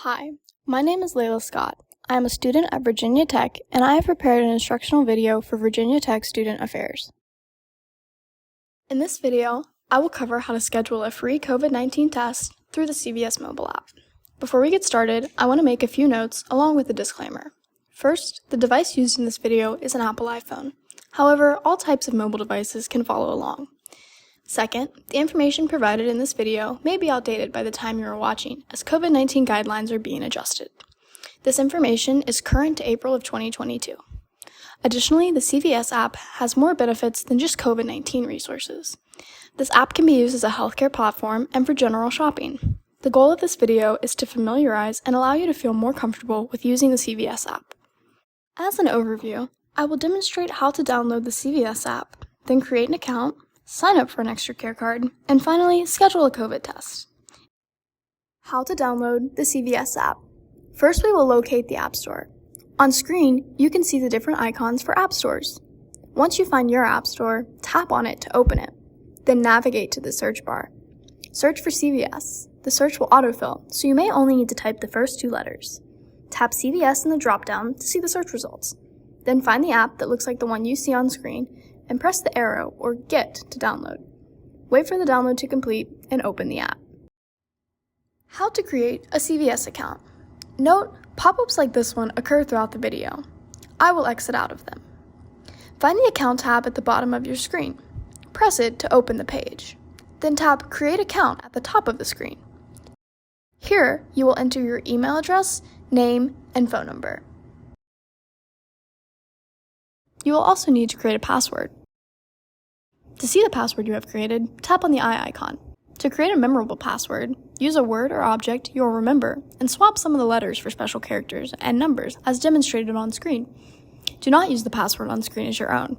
Hi, my name is Layla Scott. I am a student at Virginia Tech, and I have prepared an instructional video for Virginia Tech Student Affairs. In this video, I will cover how to schedule a free COVID-19 test through the CVS mobile app. Before we get started, I want to make a few notes along with a disclaimer. First, the device used in this video is an Apple iPhone. However, all types of mobile devices can follow along. Second, the information provided in this video may be outdated by the time you are watching, as COVID-19 guidelines are being adjusted. This information is current to April of 2022. Additionally, the CVS app has more benefits than just COVID-19 resources. This app can be used as a healthcare platform and for general shopping. The goal of this video is to familiarize and allow you to feel more comfortable with using the CVS app. As an overview, I will demonstrate how to download the CVS app, then create an account, sign up for an ExtraCare card, and finally, schedule a COVID test. How to download the CVS app. First, we will locate the App Store. On screen, you can see the different icons for app stores. Once you find your app store, tap on it to open it. Then navigate to the search bar. Search for CVS. The search will autofill, so you may only need to type the first two letters. Tap CVS in the drop-down to see the search results. Then find the app that looks like the one you see on screen and press the arrow or Get to download. Wait for the download to complete and open the app. How to create a CVS account. Note, pop-ups like this one occur throughout the video. I will exit out of them. Find the Account tab at the bottom of your screen. Press it to open the page. Then tap Create Account at the top of the screen. Here, you will enter your email address, name, and phone number. You will also need to create a password. To see the password you have created, tap on the eye icon. To create a memorable password, use a word or object you will remember and swap some of the letters for special characters and numbers as demonstrated on screen. Do not use the password on screen as your own.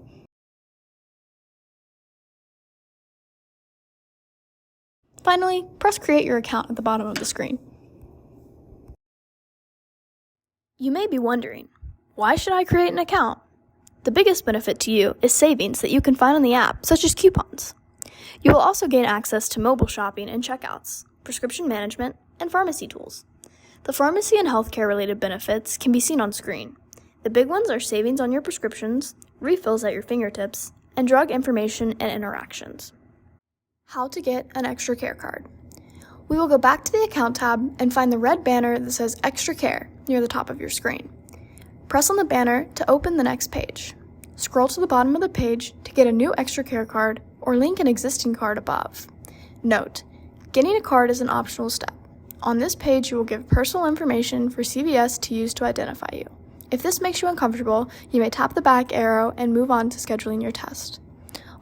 Finally, press Create Your Account at the bottom of the screen. You may be wondering, why should I create an account? The biggest benefit to you is savings that you can find on the app, such as coupons. You will also gain access to mobile shopping and checkouts, prescription management, and pharmacy tools. The pharmacy and healthcare related benefits can be seen on screen. The big ones are savings on your prescriptions, refills at your fingertips, and drug information and interactions. How to get an ExtraCare card. We will go back to the Account tab and find the red banner that says ExtraCare near the top of your screen. Press on the banner to open the next page. Scroll to the bottom of the page to get a new ExtraCare card or link an existing card above. Note, getting a card is an optional step. On this page, you will give personal information for CVS to use to identify you. If this makes you uncomfortable, you may tap the back arrow and move on to scheduling your test.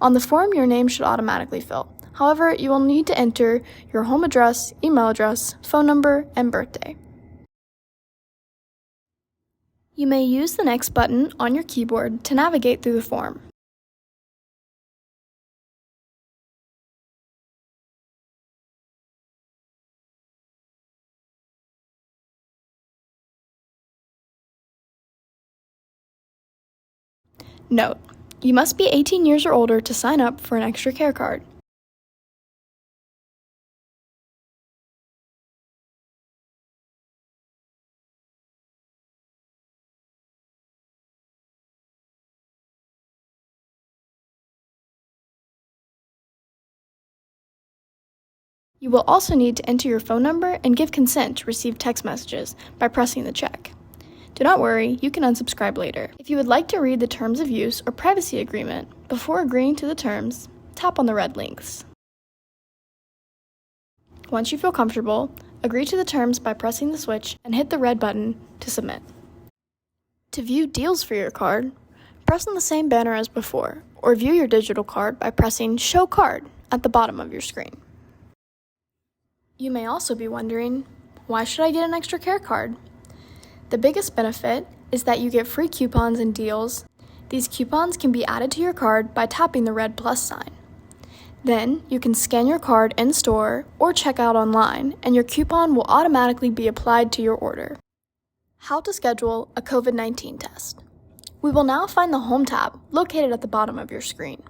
On the form, your name should automatically fill. However, you will need to enter your home address, email address, phone number, and birthday. You may use the next button on your keyboard to navigate through the form. Note, you must be 18 years or older to sign up for an ExtraCare card. You will also need to enter your phone number and give consent to receive text messages by pressing the check. Do not worry, you can unsubscribe later. If you would like to read the Terms of Use or Privacy Agreement before agreeing to the terms, tap on the red links. Once you feel comfortable, agree to the terms by pressing the switch and hit the red button to submit. To view deals for your card, press on the same banner as before, or view your digital card by pressing Show Card at the bottom of your screen. You may also be wondering, why should I get an ExtraCare card? The biggest benefit is that you get free coupons and deals. These coupons can be added to your card by tapping the red plus sign. Then, you can scan your card in store or check out online, and your coupon will automatically be applied to your order. How to schedule a COVID-19 test. We will now find the Home tab located at the bottom of your screen.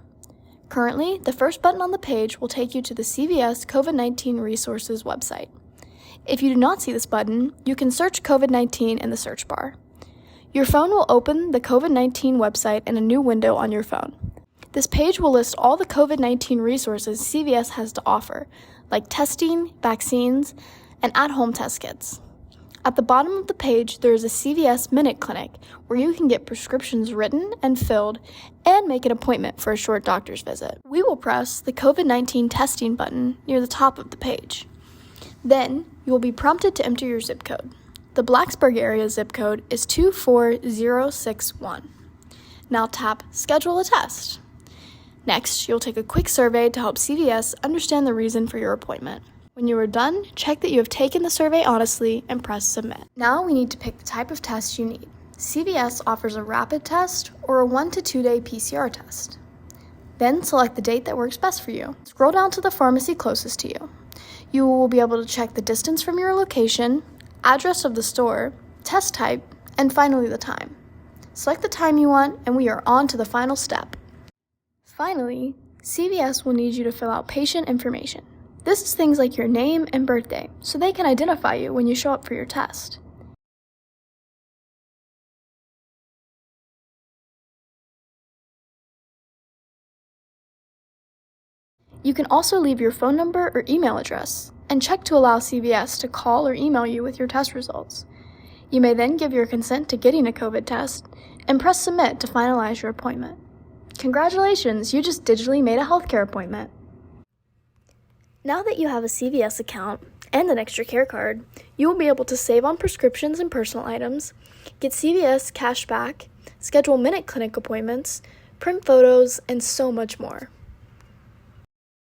Currently, the first button on the page will take you to the CVS COVID-19 Resources website. If you do not see this button, you can search COVID-19 in the search bar. Your phone will open the COVID-19 website in a new window on your phone. This page will list all the COVID-19 resources CVS has to offer, like testing, vaccines, and at-home test kits. At the bottom of the page, there is a CVS Minute Clinic where you can get prescriptions written and filled and make an appointment for a short doctor's visit. We will press the COVID-19 testing button near the top of the page. Then, you will be prompted to enter your zip code. The Blacksburg area zip code is 24061. Now tap Schedule a Test. Next, you'll take a quick survey to help CVS understand the reason for your appointment. When you are done, check that you have taken the survey honestly and press Submit. Now we need to pick the type of test you need. CVS offers a rapid test or a 1 to 2 day PCR test. Then select the date that works best for you. Scroll down to the pharmacy closest to you. You will be able to check the distance from your location, address of the store, test type, and finally the time. Select the time you want, and we are on to the final step. Finally, CVS will need you to fill out patient information. This is things like your name and birthday, so they can identify you when you show up for your test. You can also leave your phone number or email address, and check to allow CVS to call or email you with your test results. You may then give your consent to getting a COVID test, and press Submit to finalize your appointment. Congratulations, you just digitally made a healthcare appointment. Now that you have a CVS account and an ExtraCare card, you will be able to save on prescriptions and personal items, get CVS cash back, schedule Minute Clinic appointments, print photos, and so much more.